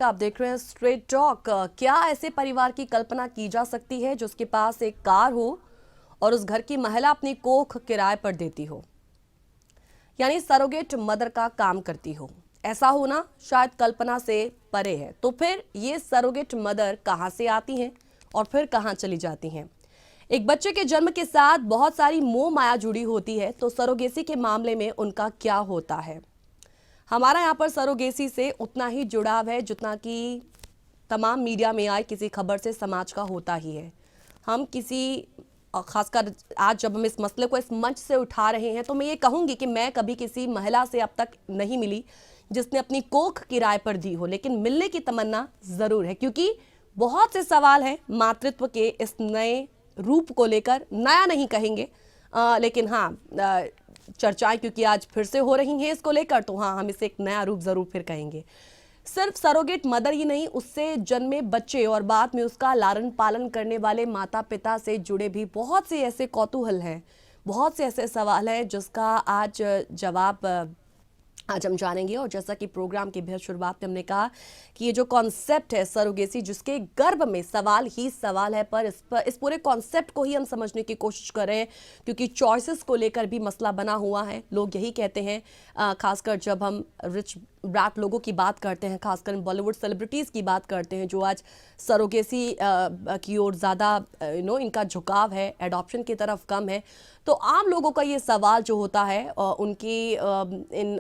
Back. आप देख रहे हैं स्ट्रेट टॉक। क्या ऐसे परिवार की कल्पना की जा सकती है जिसके पास एक कार हो और उस घर की महिला अपनी कोख किराए पर देती हो, यानी सरोगेट मदर का काम करती हो? ऐसा होना शायद कल्पना से परे है। तो फिर ये सरोगेट मदर कहाँ से आती हैं और फिर कहाँ चली जाती हैं? एक बच्चे के जन्म के साथ बहुत सारी मोह माया जुड़ी होती है, तो सरोगेसी के मामले में उनका क्या होता है? हमारा यहाँ पर सरोगेसी से उतना ही जुड़ाव है जितना कि तमाम मीडिया में आए किसी खबर से समाज का होता ही है। हम किसी खासकर आज जब हम इस मसले को इस मंच से उठा रहे हैं, तो मैं ये कहूँगी कि मैं कभी किसी महिला से अब तक नहीं मिली जिसने अपनी कोख किराए पर दी हो, लेकिन मिलने की तमन्ना ज़रूर है, क्योंकि बहुत से सवाल हैं मातृत्व के इस नए रूप को लेकर। नया नहीं कहेंगे, लेकिन हाँ, चर्चाएं क्योंकि आज फिर से हो रही हैं इसको लेकर, तो हाँ, हम इसे एक नया रूप ज़रूर फिर कहेंगे। सिर्फ सरोगेट मदर ही नहीं, उससे जन्मे बच्चे और बाद में उसका लालन पालन करने वाले माता पिता से जुड़े भी बहुत से ऐसे कौतूहल हैं, बहुत से ऐसे सवाल हैं जिसका आज जवाब आज हम जानेंगे। और जैसा कि प्रोग्राम की भी शुरुआत में हमने कहा कि ये जो कॉन्सेप्ट है सरोगेसी, जिसके गर्भ में सवाल ही सवाल है, पर इस पूरे कॉन्सेप्ट को ही हम समझने की कोशिश कर रहे हैं, क्योंकि चॉइसेस को लेकर भी मसला बना हुआ है। लोग यही कहते हैं, खासकर जब हम रिच ब्रैट लोगों की बात करते हैं, खासकर बॉलीवुड सेलिब्रिटीज़ की बात करते हैं जो आज सरोगेसी की ओर ज़्यादा इनका झुकाव है, एडॉप्शन की तरफ कम है, तो आम लोगों का ये सवाल जो होता है उनकी इन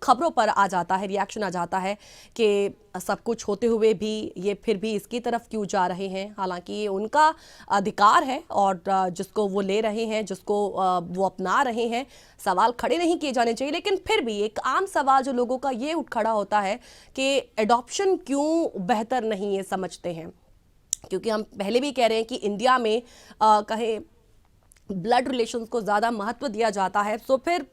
खबरों पर आ जाता है, रिएक्शन आ जाता है कि सब कुछ होते हुए भी ये फिर भी इसकी तरफ क्यों जा रहे हैं। हालांकि ये उनका अधिकार है और जिसको वो ले रहे हैं, जिसको वो अपना रहे हैं, सवाल खड़े नहीं किए जाने चाहिए। लेकिन फिर भी एक आम सवाल जो लोगों का ये उठ खड़ा होता है कि एडॉप्शन क्यों बेहतर नहीं है, समझते हैं, क्योंकि हम पहले भी कह रहे हैं कि इंडिया में कहें ब्लड रिलेशंस को ज़्यादा महत्व दिया जाता है। तो फिर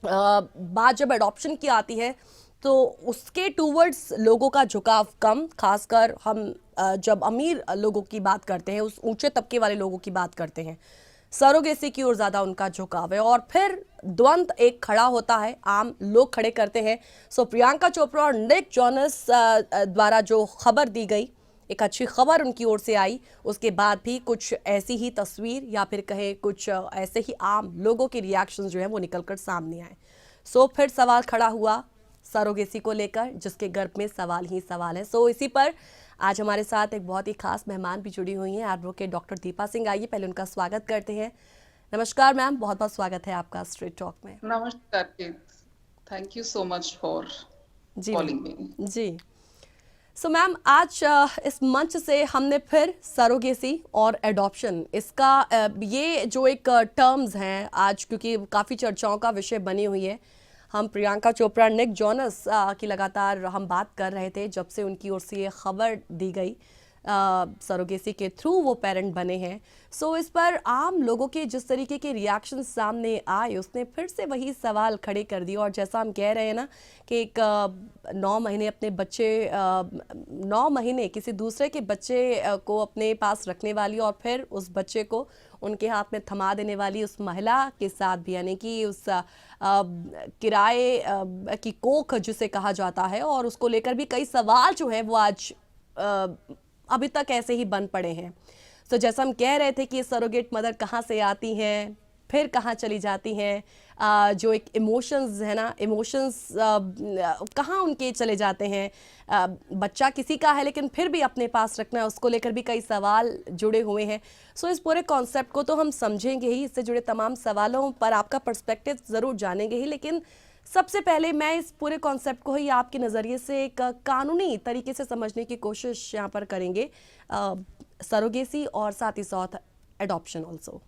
बात जब एडॉप्शन की आती है तो उसके टूवर्ड्स लोगों का झुकाव कम, खासकर हम जब अमीर लोगों की बात करते हैं, उस ऊंचे तबके वाले लोगों की बात करते हैं, सरोगेसी की ओर ज़्यादा उनका झुकाव है। और फिर द्वंद्व एक खड़ा होता है, आम लोग खड़े करते हैं। सो प्रियंका चोपड़ा और निक जोनस द्वारा जो खबर दी गई, एक अच्छी खबर उनकी ओर से आई, उसके बाद भी कुछ ऐसी ही तस्वीर या फिर कहे कुछ ऐसे ही आम लोगों के रिएक्शंस जो है वो निकलकर सामने आए। सो फिर सवाल खड़ा हुआ सरोगेसी को लेकर, जिसके गर्भ में सवाल ही सवाल है। सो इसी पर आज हमारे साथ एक बहुत ही खास मेहमान भी जुड़ी हुई हैं, एडवोकेट डॉक्टर दीपा सिंह। आइए पहले उनका स्वागत करते हैं। नमस्कार मैम, बहुत बहुत स्वागत है आपका स्ट्रेट टॉक में। नमस्कार, thank you so much for जी कॉलिंग मैम, मी। जी। सो मैम, आज इस मंच से हमने फिर सरोगेसी और एडॉप्शन, इसका ये जो एक टर्म्स हैं आज, क्योंकि काफ़ी चर्चाओं का विषय बनी हुई है। हम प्रियंका चोपड़ा, निक जोनस की लगातार हम बात कर रहे थे जब से उनकी ओर से ये खबर दी गई, सरोगेसी के थ्रू वो पेरेंट बने हैं। सो इस पर आम लोगों के जिस तरीके के रिएक्शन सामने आए, उसने फिर से वही सवाल खड़े कर दिए। और जैसा हम कह रहे हैं ना कि एक 9 महीने अपने बच्चे 9 महीने किसी दूसरे के बच्चे को अपने पास रखने वाली और फिर उस बच्चे को उनके हाथ में थमा देने वाली उस महिला के साथ भी, यानी कि उस किराए की कोख जिसे कहा जाता है, और उसको लेकर भी कई सवाल जो है वो आज अभी तक ऐसे ही बन पड़े हैं। तो जैसा हम कह रहे थे कि सरोगेट मदर कहाँ से आती हैं, फिर कहाँ चली जाती हैं, जो एक इमोशंस है ना, इमोशंस कहाँ उनके चले जाते हैं। बच्चा किसी का है लेकिन फिर भी अपने पास रखना है, उसको लेकर भी कई सवाल जुड़े हुए हैं। सो इस पूरे कॉन्सेप्ट को तो हम समझेंगे ही, इससे जुड़े तमाम सवालों पर आपका पर्सपेक्टिव ज़रूर जानेंगे ही, लेकिन सबसे पहले मैं इस पूरे कॉन्सेप्ट को ही आपके नज़रिए से एक कानूनी तरीके से समझने की कोशिश यहाँ पर करेंगे, सरोगेसी और साथ ही साथ एडॉप्शन ऑल्सो।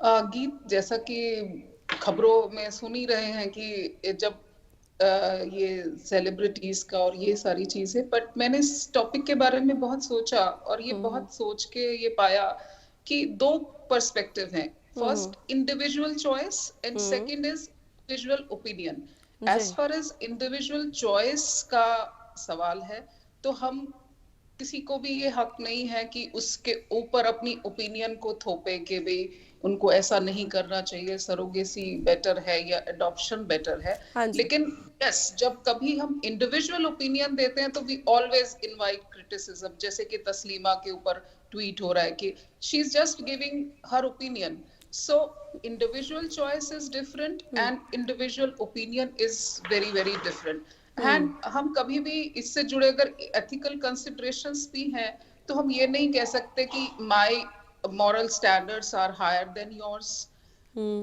गीत, जैसा कि खबरों में सुन ही रहे हैं कि जब ये सेलिब्रिटीज का और ये सारी चीजें, बट मैंने इस टॉपिक के बारे में बहुत सोचा और ये बहुत सोच के ये पाया कि दो पर्सपेक्टिव हैं। First, individual choice, and second is individual opinion. As जी। फार एज इंडिविजुअल चॉइस का सवाल है, तो हम किसी को भी ये हक नहीं है कि उसके ऊपर अपनी ओपिनियन को थोपे कि भाई उनको ऐसा नहीं करना चाहिए, सरोगेसी बेटर है या अडॉप्शन बेटर है। हाँ जी। लेकिन यस, जब कभी हम इंडिविजुअल ओपिनियन देते हैं तो वी ऑलवेज इनवाइट क्रिटिसिज्म। जैसे कि तस्लीमा के ऊपर ट्वीट हो रहा है कि she is just giving her opinion. So individual choice is different and individual opinion is very very different. And हम कभी भी इससे जुड़े अगर ethical considerations भी हैं तो हम ये नहीं कह सकते कि my moral standards are higher than yours,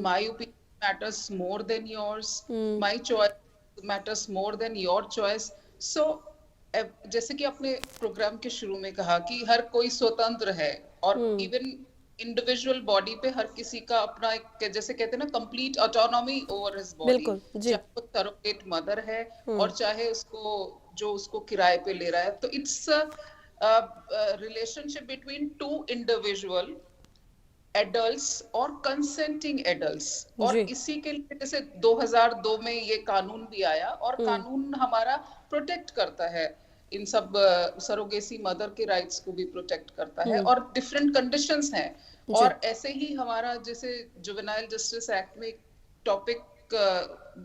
my opinion matters more than yours, my choice matters more than your choice. So जैसे कि आपने प्रोग्राम के शुरू में कहा कि हर कोई स्वतंत्र है, और इवन इंडिविजुअल बॉडी पे हर किसी का अपना एक, जैसे कहते हैं ना, complete autonomy over his body. बिल्कुल जी। चाहे वो सरोगेट मदर है और चाहे उसको जो उसको किराए पे ले रहा है, तो it's relationship between two individual adults और कंसेंटिंग एडल्ट्स। और जी। इसी के लिए जैसे 2002 में ये कानून भी आया, और कानून हमारा प्रोटेक्ट करता है इन सब सरोगेसी मदर के राइट्स को भी प्रोटेक्ट करता है, और डिफरेंट कंडीशंस हैं। और ऐसे ही हमारा जैसे जुवेनाइल जस्टिस एक्ट में टॉपिक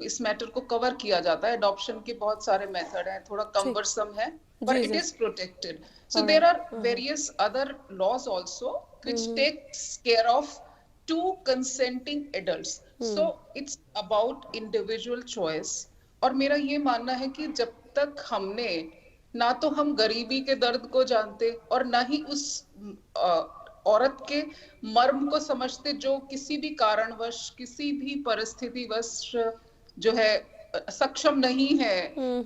इस मैटर को कवर किया जाता है। अडॉप्शन के बहुत सारे मेथड हैं, थोड़ा कम्बरसम है, but it is protected. So there are various other laws also which takes care of two consenting adults. So it's about individual choice. और मेरा ये मानना है कि जब तक हमने ना तो हम गरीबी के दर्द को जानते और ना ही उस औरत के मर्म को समझते जो किसी भी कारणवश, किसी भी परिस्थितिवश जो है सक्षम नहीं है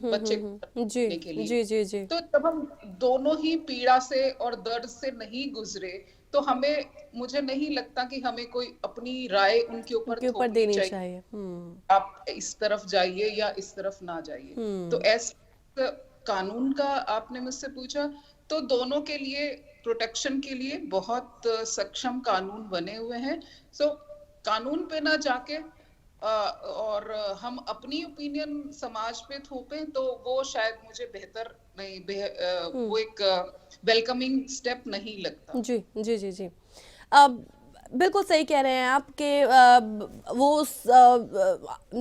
बच्चे को जी के लिए। जी जी जी। तो जब हम दोनों ही पीड़ा से और दर्द से नहीं गुजरे तो हमें, मुझे नहीं लगता कि हमें कोई अपनी राय उनके ऊपर थोपनी देनी चाहिए। आप इस तरफ जाइए या इस तरफ ना जाइए। तो ऐसा कानून का आपने मुझसे पूछा, तो दोनों के लिए प्रोटेक्शन के लिए बहुत सक्षम कानून बने हुए हैं। सो कानून पे ना जाके और हम अपनी ओपिनियन समाज पे थोपें तो वो शायद मुझे बेहतर नहीं, वो एक वेलकमिंग स्टेप नहीं लगता। जी जी जी जी। अब बिल्कुल सही कह रहे हैं आप कि वो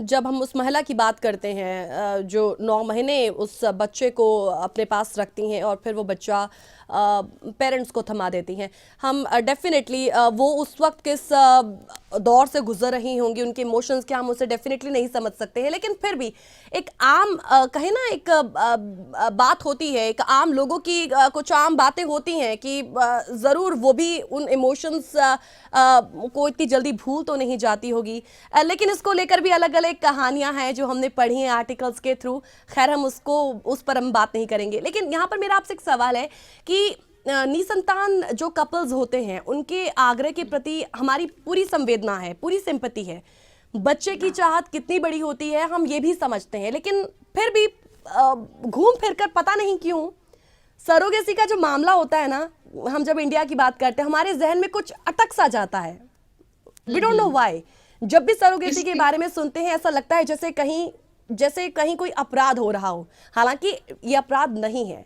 जब हम उस महिला की बात करते हैं जो 9 महीने उस बच्चे को अपने पास रखती हैं और फिर वो बच्चा पेरेंट्स को थमा देती हैं, हम डेफिनेटली वो उस वक्त किस दौर से गुजर रही होंगी, उनके इमोशंस क्या, हम उसे डेफिनेटली नहीं समझ सकते हैं। लेकिन फिर भी एक आम कहे ना, एक बात होती है, एक आम लोगों की कुछ आम बातें होती हैं कि ज़रूर वो भी उन इमोशंस को इतनी जल्दी भूल तो नहीं जाती होगी। लेकिन इसको लेकर भी अलग अलग कहानियां हैं जो हमने पढ़ी हैं आर्टिकल्स के थ्रू। खैर, हम उस पर हम बात नहीं करेंगे। लेकिन यहाँ पर मेरा आपसे एक सवाल है कि निसंतान जो कपल्स होते हैं उनके आग्रह के प्रति हमारी पूरी संवेदना है, पूरी सिंपैथी है। बच्चे की चाहत कितनी बड़ी होती है हम ये भी समझते हैं, लेकिन फिर भी घूम फिर कर पता नहीं क्यों सरोगेसी का जो मामला होता है ना, हम जब इंडिया की बात करते हैं हमारे जहन में कुछ अटक सा जाता है। We don't know why. जब भी सरोगेसी के बारे में सुनते हैं ऐसा लगता है जैसे कहीं कोई अपराध हो रहा हो। हालांकि ये अपराध नहीं है,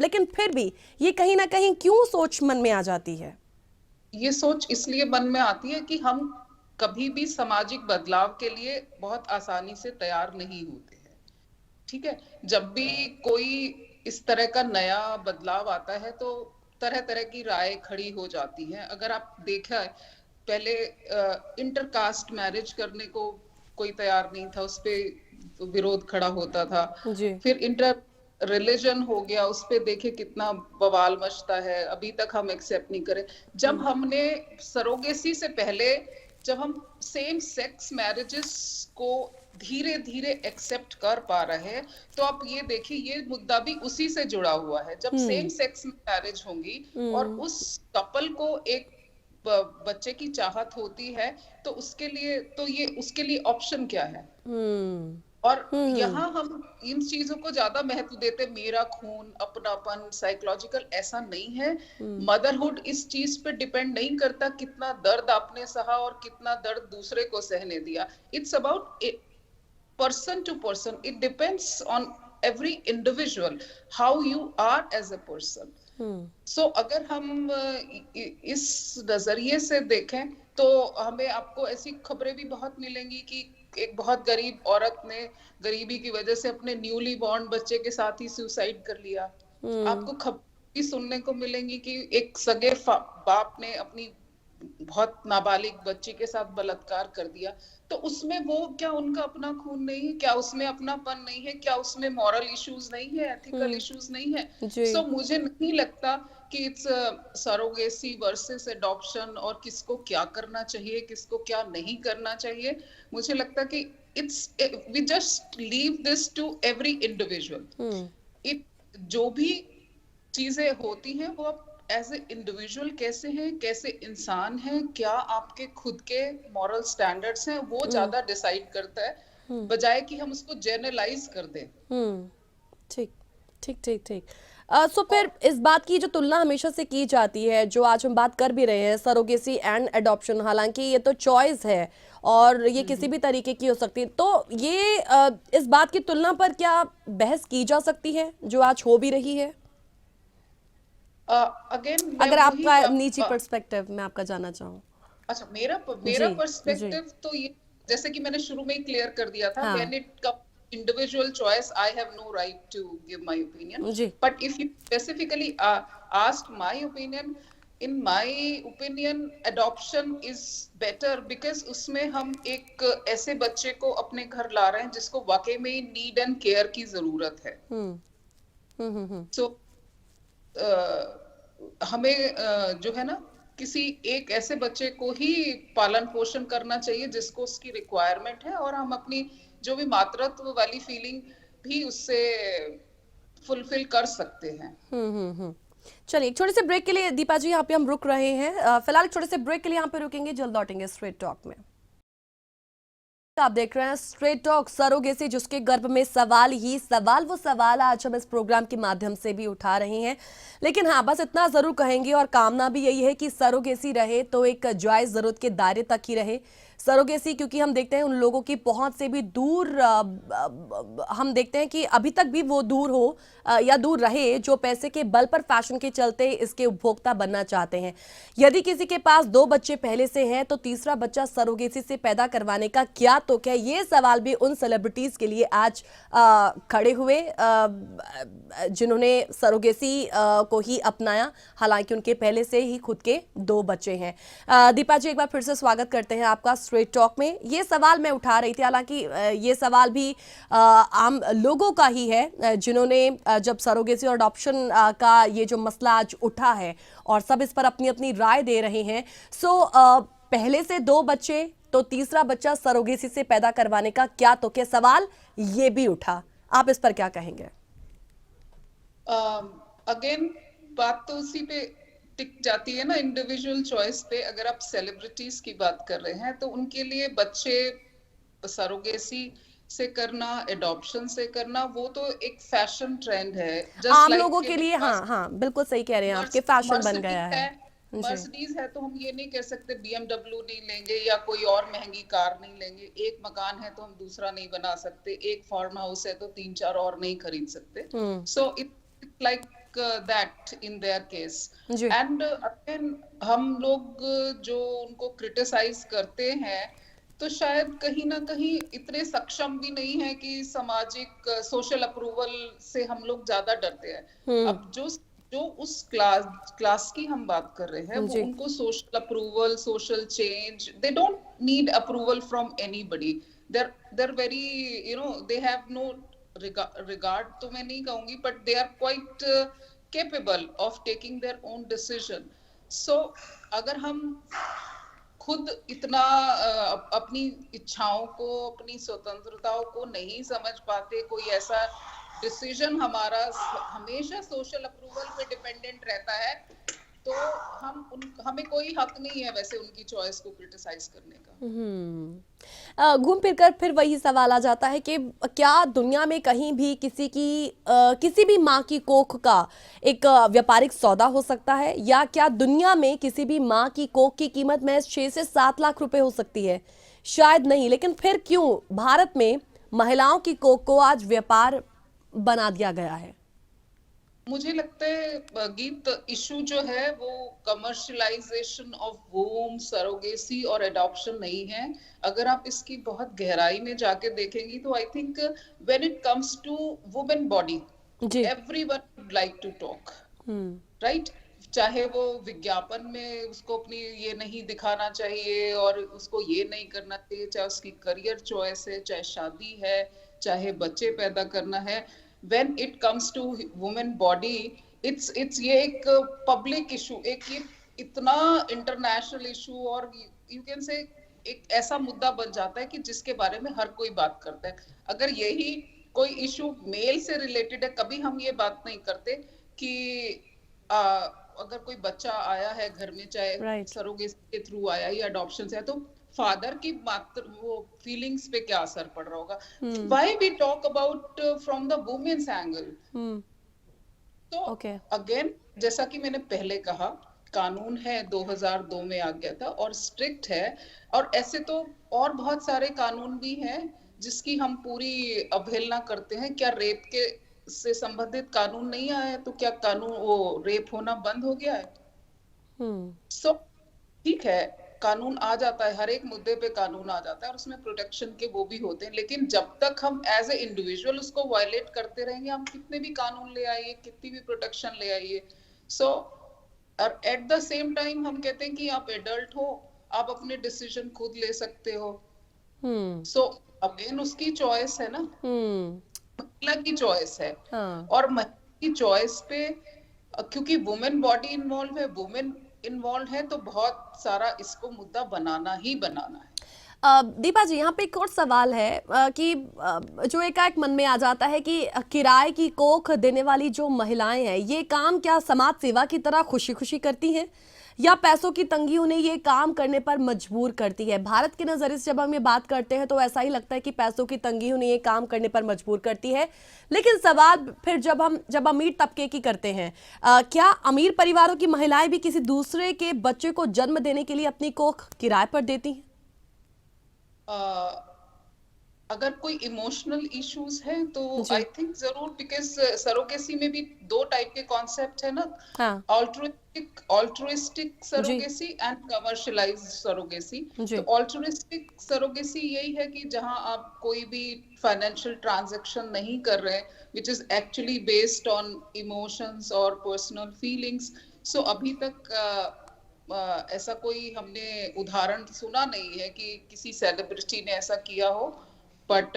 लेकिन फिर भी ये कहीं ना कहीं क्यों सोच मन में आ जाती है? ये सोच इसलिए मन में आती है कि हम कभी भी सामाजिक बदलाव के लिए बहुत आसानी से तैयार नहीं होते हैं। ठीक है, जब भी कोई इस तरह का नया बदलाव आता है तो तरह तरह की राय खड़ी हो जाती हैं। अगर आप देखा, पहले इंटरकास्ट मैरिज करने को कोई तैयार नहीं था, उस पे विरोध खड़ा होता था। फिर इंटर रिलीजन हो गया, उस पे देखे कितना बवाल मचता है, अभी तक हम एक्सेप्ट नहीं करें। जब हमने सरोगेसी से पहले जब हम सेम सेक्स मैरिजेस को धीरे धीरे एक्सेप्ट कर पा रहे हैं, तो आप ये देखिए ये मुद्दा भी उसी से जुड़ा हुआ है। जब सेम सेक्स मैरिज होंगी और उस कपल को एक बच्चे की चाहत होती है तो उसके लिए ऑप्शन क्या है? और यहाँ हम इन चीजों को ज्यादा महत्व देते, मेरा खून, अपनापन, साइकोलॉजिकल, ऐसा नहीं है। मदरहुड इस चीज पे डिपेंड नहीं करता कितना दर्द आपने सहा और कितना दर्द दूसरे को सहने दिया। It's about person to person. It depends on every individual how you are as a person. So अगर हम इस नजरिए से देखें तो हमें आपको ऐसी खबरें भी बहुत मिलेंगी कि एक बहुत गरीब औरत ने गरीबी की वजह से अपने न्यूली बॉर्न बच्चे के साथ ही सुसाइड कर लिया। आपको खबर भी सुनने को मिलेंगी कि एक सगे बाप ने अपनी बहुत नाबालिग बच्ची के साथ बलात्कार कर दिया। तो उसमें वो क्या उनका अपना खून नहीं है, क्या उसमें अपनापन नहीं है, क्या उसमें मॉरल इश्यूज नहीं है, एथिकल इश्यूज नहीं है? जी। मुझे नहीं लगता कि इट्स सरोगेसी वर्सेस एडॉप्शन और किसको क्या करना चाहिए किसको क्या नहीं करना चाहिए। मुझे लगता कि it's we just leave this to every individual. It जो भी चीजें होती हैं वो आप एज ए इंडिविजुअल कैसे हैं, कैसे इंसान हैं, क्या आपके खुद के मॉरल स्टैंडर्ड्स हैं, वो ज्यादा डिसाइड करता है बजाय कि हम उसको जनरलाइज कर दें। ठीक ठीक ठीक ठीक। सो फिर इस बात की जो तुलना हमेशा से की जाती है, जो आज हम बात कर भी रहे हैं, सरोगेसी एंड एडॉप्शन, हालांकि ये तो चॉइस है और ये किसी भी तरीके की हो सकती है, तो ये इस बात की तुलना पर क्या बहस की जा सकती है जो आज हो भी रही है? अगेन अगर आपका निजी पर्सपेक्टिव मैं आपका जानना चाहूँ। अच्छा, मेरा जी जी। पर्सपेक्टिव तो ये, जैसे कि मैंने शुरू में ही क्लियर कर दिया था, हाँ when it come individual choice, I have no right to give my opinion. जी। But if you specifically asked my opinion, in my opinion adoption is better because उसमें हम एक ऐसे बच्चे को अपने घर ला रहे हैं जिसको वाकई में नीड एंड केयर की जरूरत है। सो हमें जो है ना, किसी एक ऐसे बच्चे को ही पालन पोषण करना चाहिए जिसको उसकी रिक्वायरमेंट है, और हम अपनी जो भी मातृत्व वाली फीलिंग भी उससे फुलफिल कर सकते हैं। चलिए एक छोटे से ब्रेक के लिए दीपा जी यहाँ पे हम रुक रहे हैं, फिलहाल एक छोटे से ब्रेक के लिए यहाँ पे रुकेंगे, जल्द लौटेंगे स्ट्रेट टॉक में। आप देख रहे हैं स्ट्रेट टॉक, सरोगेसी जिसके गर्भ में सवाल ही सवाल, वो सवाल आज हम इस प्रोग्राम के माध्यम से भी उठा रहे हैं। लेकिन हाँ, बस इतना जरूर कहेंगे और कामना भी यही है कि सरोगेसी रहे तो एक जायज जरूरत के दायरे तक ही रहे सरोगेसी, क्योंकि हम देखते हैं उन लोगों की पहुंच से भी दूर, हम देखते हैं कि अभी तक भी वो दूर हो या दूर रहे जो पैसे के बल पर फैशन के चलते इसके उपभोक्ता बनना चाहते हैं। यदि किसी के पास 2 बच्चे पहले से हैं तो तीसरा बच्चा सरोगेसी से पैदा करवाने का क्या तो क्या, ये सवाल भी उन सेलिब्रिटीज के लिए आज खड़े हुए जिन्होंने सरोगेसी को ही अपनाया, हालांकि उनके पहले से ही खुद के 2 बच्चे हैं। दीपा जी, एक बार फिर से स्वागत करते हैं आपका स्ट्रेट टॉक में। ये सवाल मैं उठा रही थी, हालांकि ये सवाल भी आम लोगों का ही है जिन्होंने जब सरोगेसी और अडॉप्शन का ये जो मसला आज उठा है और सब इस पर अपनी अपनी राय दे रहे हैं। पहले से 2 बच्चे तो तीसरा बच्चा सरोगेसी से पैदा करवाने का क्या तो क्या, सवाल ये भी उठा, आप इस पर क्या कहेंगे? अगेन बात तो उसी पे टिक जाती है ना, इंडिविजुअल चॉइस पे। अगर आप सेलिब्रिटीज की बात कर रहे हैं तो उनके लिए बच्चे सरोगेसी से करना, एडॉप्शन से करना, वो तो एक फैशन ट्रेंड है। आम लोगों के लिए, हाँ हाँ बिल्कुल सही कह रहे हैं, आपके फैशन बन गया है। मर्सिडीज है तो हम ये नहीं कह सकते BMW नहीं लेंगे या कोई और महंगी कार नहीं लेंगे। एक मकान है तो हम दूसरा नहीं बना सकते, एक फार्म हाउस है तो 3-4 और नहीं खरीद सकते। So it's like that in their case. And again हम लोग जो उनको क्रिटिसाइज करते हैं तो शायद कहीं ना कहीं इतने सक्षम भी नहीं है कि सामाजिक सोशल अप्रूवल से हम लोग ज्यादा डरते हैं। अब जो उस क्लास की हम बात कर रहे हैं, वो उनको social approval, social change, they don't need approval from anybody. they're very, they have no regard तो मैं नहीं कहूंगी, but they are quite capable of taking their own decision. So अगर हम खुद इतना अपनी इच्छाओं को, अपनी स्वतंत्रताओं को नहीं समझ पाते, कोई ऐसा डिसीजन हमारा हमेशा सोशल अप्रूवल पे डिपेंडेंट रहता है, तो हमें कोई हक नहीं है वैसे उनकी चॉइस को क्रिटिसाइज करने का। घूम फिर कर फिर वही सवाल आ जाता है कि क्या दुनिया में कहीं भी किसी भी माँ की कोख का एक व्यापारिक सौदा हो सकता है, या क्या दुनिया में किसी भी माँ की कोख की कीमत महज 6 से 7 लाख रुपए हो सकती है? शायद नहीं, लेकिन फिर क्यों भारत में महिलाओं की कोख को आज व्यापार बना दिया गया है? मुझे लगता है गीत इशू जो है वो कमर्शलाइजेशन ऑफ वोम, सरोगेसी और एडॉप्शन नहीं है। अगर आप इसकी बहुत गहराई में जाके देखेंगी तो I think when it comes to women body, जी। Everyone would like to talk, hmm. Right? चाहे वो विज्ञापन में उसको अपनी ये नहीं दिखाना चाहिए और उसको ये नहीं करना चाहिए, चाहे उसकी करियर चॉइस है, चाहे शादी है, चाहे बच्चे पैदा करना है, when it comes to women body, it's ये एक पब्लिक इशू, एक ये इतना इंटरनेशनल इशू, और यू कैन से एक ऐसा मुद्दा बन जाता है कि जिसके बारे में हर कोई बात करता है। अगर यही कोई इशू मेल से रिलेटेड है, कभी हम ये बात नहीं करते कि अगर कोई बच्चा आया है घर में, चाहे राइट। सरोगेसी के थ्रू आया या अडॉप्शन से आया, तो फादर की मात्र वो फीलिंग्स पे क्या असर पड़ रहा होगा। Why we talk about from the women's angle. तो ओके। अगेन, जैसा कि मैंने पहले कहा, कानून है 2002 में आ गया था और स्ट्रिक्ट है, और ऐसे तो और बहुत सारे कानून भी हैं जिसकी हम पूरी अवहेलना करते हैं। क्या रेप के से संबंधित कानून नहीं आया है? तो क्या कानून वो रेप होना बंद हो गया है? सो ठीक है, कानून आ जाता है, हर एक मुद्दे पे कानून आ जाता है और उसमें प्रोटेक्शन के वो भी होते हैं, लेकिन जब तक हम एज ए इंडिविजुअल उसको वायलेट करते रहेंगे, हम कितने भी कानून ले आइए, कितनी भी प्रोटेक्शन ले आइए, सो और एट द सेम टाइम हम कहते हैं कि आप एडल्ट हो, आप अपने डिसीजन खुद ले सकते हो। सो अगेन उसकी चॉइस है ना, महिला की चॉइस है। और महिला की चॉइस पे क्योंकि वुमेन बॉडी इन्वॉल्व है, वुमेन इन्वॉल्व है, तो बहुत सारा इसको मुद्दा बनाना ही बनाना है। दीपा जी, यहाँ पे एक और सवाल है कि जो एकाएक मन में आ जाता है कि किराए की कोख देने वाली जो महिलाएं हैं, ये काम क्या समाज सेवा की तरह खुशी खुशी करती हैं, या पैसों की तंगी उन्हें ये काम करने पर मजबूर करती है? भारत के नज़रिए से जब हम ये बात करते हैं तो ऐसा ही लगता है कि पैसों की तंगी उन्हें ये काम करने पर मजबूर करती है, लेकिन सवाल फिर जब अमीर तबके की करते हैं, क्या अमीर परिवारों की महिलाएं भी किसी दूसरे के बच्चे को जन्म देने के लिए अपनी कोख किराए पर देती हैं? अगर कोई इमोशनल इश्यूज है तो आई थिंक जरूर, बिकॉज सरोगेसी में भी दो टाइप के कॉन्सेप्ट है ना, ऑल्ट्रुइस्टिक सरोगेसी एंड कमर्शियलाइज्ड सरोगेसी। तो ऑल्ट्रुइस्टिक सरोगेसी यही है कि जहां आप कोई भी फाइनेंशियल ट्रांजैक्शन नहीं कर रहे, which is actually based on emotions और पर्सनल फीलिंग्स। सो अभी तक ऐसा कोई हमने उदाहरण सुना नहीं है कि किसी सेलिब्रिटी ने ऐसा किया हो, बट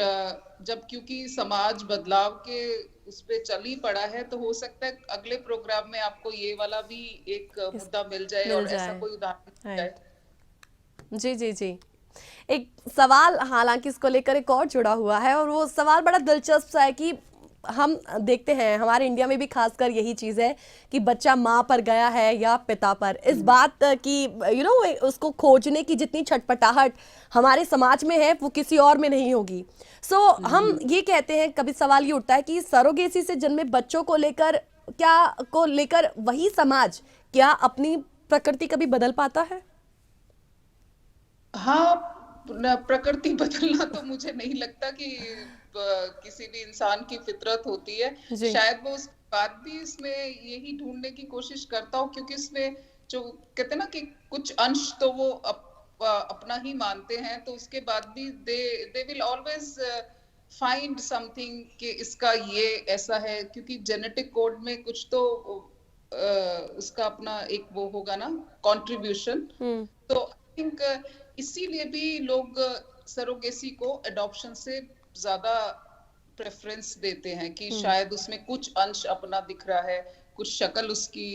जब क्योंकि समाज बदलाव के उस पे चल ही पड़ा है, तो हो सकता है अगले प्रोग्राम में आपको ये वाला भी एक मुद्दा मिल जाए और ऐसा कोई उदाहरण मिल जाए। जी जी जी। एक सवाल हालांकि इसको लेकर एक और जुड़ा हुआ है, और वो सवाल बड़ा दिलचस्प सा है कि हम देखते हैं हमारे इंडिया में भी खासकर यही चीज़ है कि बच्चा माँ पर गया है या पिता पर। इस बात की उसको खोजने की जितनी छटपटाहट हमारे समाज में है वो किसी और में नहीं होगी। सो हम ये कहते हैं, कभी सवाल ये उठता है कि सरोगेसी से जन्मे बच्चों को लेकर वही समाज क्या अपनी प्रकृति कभी बदल पाता है? हाँ, प्रकृति बदलना तो मुझे नहीं लगता कि किसी भी इंसान की फितरत होती है। शायद वो उस बात भी इसमें यही ढूंढने की कोशिश करता हो, क्योंकि इसमें जो कहते हैं ना कि कुछ अंश तो वो अपना ही मानते हैं, तो उसके बाद भी they will always find something कि इसका ये ऐसा है, क्योंकि जेनेटिक कोड में कुछ तो उसका अपना एक वो होगा ना, कंट्रीब्यूशन। तो आई थिंक इसीलिए भी लोग सरोगेसी को एडॉप्शन से ज्यादा प्रेफरेंस देते हैं कि शायद उसमें कुछ अंश अपना दिख रहा है, कुछ शक्ल उसकी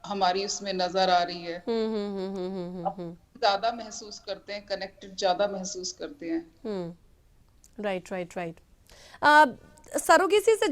हमारी उसमें नजर आ रही है, ज्यादा महसूस करते हैं, कनेक्टेड ज्यादा महसूस करते हैं। राइट। सरोगेसी से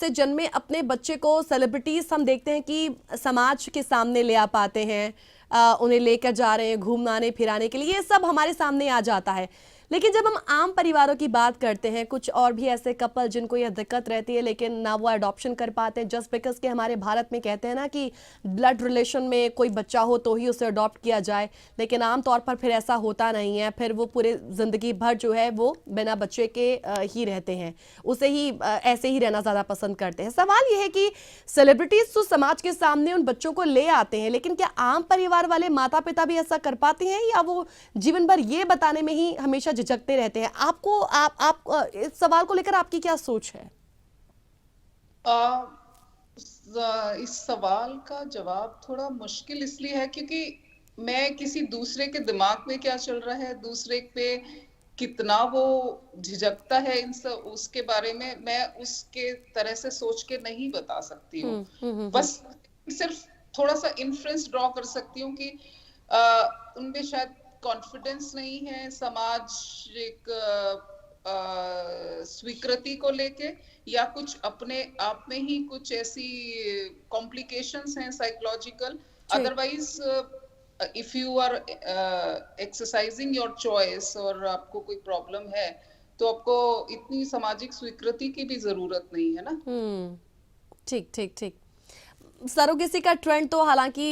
जन्मे अपने बच्चे को सेलिब्रिटीज हम देखते हैं कि समाज के सामने ले आ पाते हैं, उन्हें लेकर जा रहे हैं घूमाने फिराने के लिए, ये सब हमारे सामने आ जाता है। लेकिन जब हम आम परिवारों की बात करते हैं, कुछ और भी ऐसे कपल जिनको यह दिक्कत रहती है लेकिन ना वो अडॉप्शन कर पाते हैं, जस्ट बिकॉज के हमारे भारत में कहते हैं ना कि ब्लड रिलेशन में कोई बच्चा हो तो ही उसे अडॉप्ट किया जाए, लेकिन आम तौर पर फिर ऐसा होता नहीं है, फिर वो पूरे ज़िंदगी भर जो है वो बिना बच्चे के ही रहते हैं, उसे ही ऐसे ही रहना ज़्यादा पसंद करते हैं। सवाल ये है कि सेलिब्रिटीज़ तो समाज के सामने उन बच्चों को ले आते हैं, लेकिन क्या आम परिवार वाले माता पिता भी ऐसा कर पाते हैं, या वो जीवन भर ये बताने में ही हमेशा झिझकते रहते हैं? आपको आप इस सवाल को लेकर आपकी क्या सोच है? आ, इस सवाल का जवाब थोड़ा मुश्किल इसलिए है क्योंकि मैं किसी दूसरे के दिमाग में क्या चल रहा है, दूसरे पे कितना वो झिझकता है, इन सब उसके बारे में मैं उसके तरह से सोच के नहीं बता सकती हूँ। बस सिर्फ थोड़ा सा इन्फ्लुएंस ड्रॉ कर सकती हूँ कि उनमें शायद कॉन्फिडेंस नहीं है सामाजिक स्वीकृति को लेके, या कुछ अपने आप में ही कुछ ऐसी कॉम्प्लिकेशंस हैं psychological. Otherwise if you are exercising your choice और आपको कोई प्रॉब्लम है तो आपको इतनी सामाजिक स्वीकृति की भी जरूरत नहीं है ना। ठीक ठीक ठीक। सरोगेसी का ट्रेंड तो हालांकि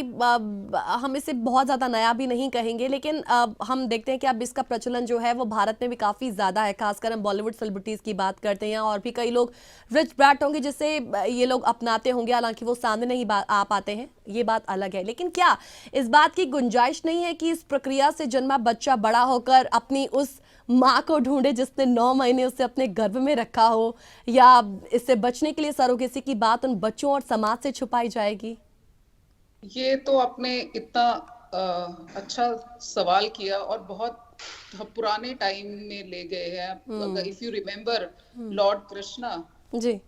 हम इसे बहुत ज़्यादा नया भी नहीं कहेंगे, लेकिन हम देखते हैं कि अब इसका प्रचलन जो है वो भारत में भी काफ़ी ज़्यादा है, खासकर हम बॉलीवुड सेलिब्रिटीज़ की बात करते हैं, और भी कई लोग रिच ब्रैट होंगे जिससे ये लोग अपनाते होंगे, हालांकि वो सामने नहीं आ पाते हैं, ये बात अलग है। लेकिन क्या इस बात की गुंजाइश नहीं है कि इस प्रक्रिया से जन्मा बच्चा बड़ा होकर अपनी उस माँ को ढूंढे जिसने 9 महीने उसे अपने गर्भ में रखा हो, या इससे बचने के लिए सरोगेसी की बात उन बच्चों और समाज से छुपाई जाएगी? ये तो आपने इतना अच्छा सवाल किया और बहुत पुराने टाइम में ले गए हैं। If you remember lord Krishna ji,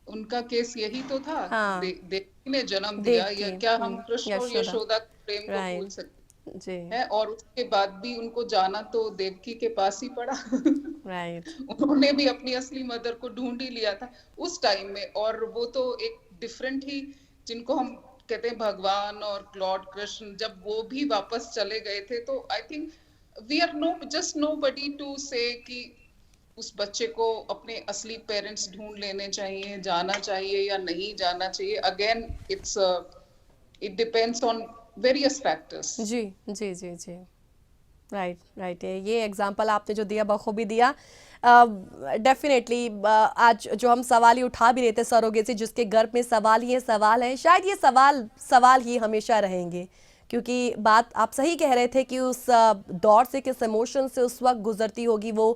उनका केस यही तो था। हाँ, देवकी ने जन्म दिया, या क्या हम कृष्ण और यशोदा, यशोदा के प्रेम को भूल राइट सकते जी, हैं? और उसके बाद भी उनको जाना तो देवकी के पास ही पड़ा। राइट उन्होंने भी अपनी असली मदर को ढूंढ ही लिया था उस टाइम में, और वो तो एक डिफरेंट ही, जिनको हम कहते हैं भगवान और लॉर्ड कृष्ण, जब वो भी वापस चले गए थे तो I think we are no just nobody to say कि उस बच्चे को अपने असली पेरेंट्स ढूंढ लेने चाहिए, जाना चाहिए या नहीं जाना चाहिए। Again it depends on various factors. जी जी जी जी, राइट राइट है। ये एग्जाम्पल आपने जो दिया बखूबी दिया। डेफिनेटली आज जो हम सवाल ही उठा भी रहे थे, सरोगेसी जिसके गर्भ में सवाल ही सवाल है, शायद ये सवाल ही हमेशा रहेंगे, क्योंकि बात आप सही कह रहे थे कि उस दौर से, किस इमोशन से उस वक्त गुजरती होगी वो,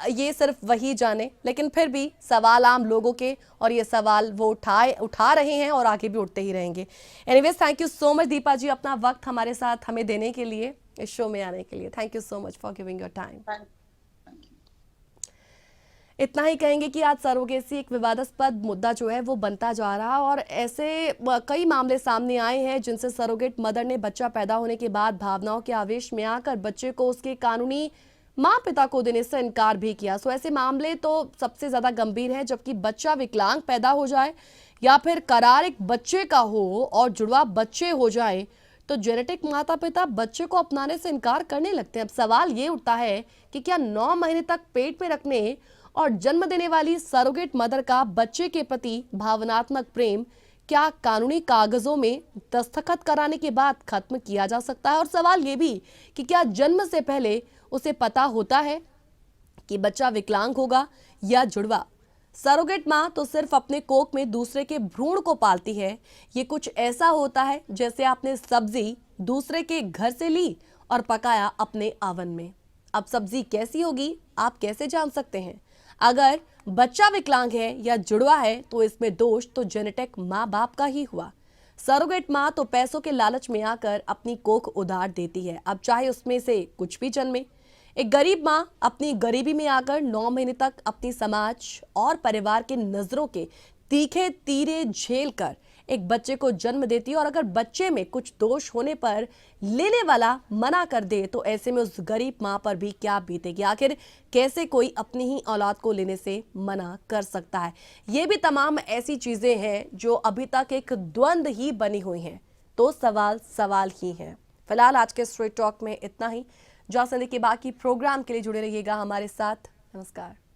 ये सिर्फ वही जाने, लेकिन फिर भी सवाल आम लोगों के, और ये सवाल वो उठा रहे हैं और आगे भी उठते ही रहेंगे। Anyways, thank you so much Deepa ji, अपना वक्त हमारे साथ हमें देने के लिए, इस शो में आने के लिए। Thank you so much for giving your time. इतना ही कहेंगे कि आज सरोगेसी एक विवादास्पद मुद्दा जो है वो बनता जा रहा, और ऐसे कई मामले सामने आए हैं जिनसे सरोगेट मदर ने बच्चा पैदा होने के बाद भावनाओं के आवेश में आकर बच्चे को उसके कानूनी माँ पिता को देने से इनकार भी किया। सो ऐसे मामले तो सबसे ज्यादा गंभीर है, जबकि बच्चा विकलांग पैदा हो जाए या फिर करार एक बच्चे का हो और जुड़वा बच्चे हो जाए तो जेनेटिक माता पिता बच्चे को अपनाने से इनकार करने लगते हैं। अब सवाल ये उठता है कि क्या 9 महीने तक पेट में रखने और जन्म देने वाली सरोगेट मदर का बच्चे के प्रति भावनात्मक प्रेम क्या कानूनी कागजों में दस्तखत कराने के बाद खत्म किया जा सकता है? और सवाल ये भी कि क्या जन्म से पहले उसे पता होता है कि बच्चा विकलांग होगा या जुड़वा? सरोगेट माँ तो सिर्फ अपने कोख में दूसरे के भ्रूण को पालती है। ये कुछ ऐसा होता है जैसे आपने सब्जी दूसरे के घर से ली और पकाया अपने ओवन में। अब सब्जी कैसी होगी आप कैसे जान सकते हैं? अगर बच्चा विकलांग है या जुड़वा है तो इसमें दोष तो जेनेटिक माँ बाप का ही हुआ। सरोगेट माँ तो पैसों के लालच में आकर अपनी कोख उधार देती है, अब चाहे उसमें से कुछ भी जन्मे। एक गरीब माँ अपनी गरीबी में आकर 9 महीने तक अपनी समाज और परिवार के नजरों के तीखे तीरे झेल कर एक बच्चे को जन्म देती है, और अगर बच्चे में कुछ दोष होने पर लेने वाला मना कर दे तो ऐसे में उस गरीब माँ पर भी क्या बीतेगी? आखिर कैसे कोई अपनी ही औलाद को लेने से मना कर सकता है? ये भी तमाम ऐसी चीजें हैं जो अभी तक एक द्वंद ही बनी हुई हैं, तो सवाल ही हैं। फिलहाल आज के स्ट्रेट टॉक में इतना ही। जा के बाकी प्रोग्राम के लिए जुड़े रहिएगा हमारे साथ। नमस्कार।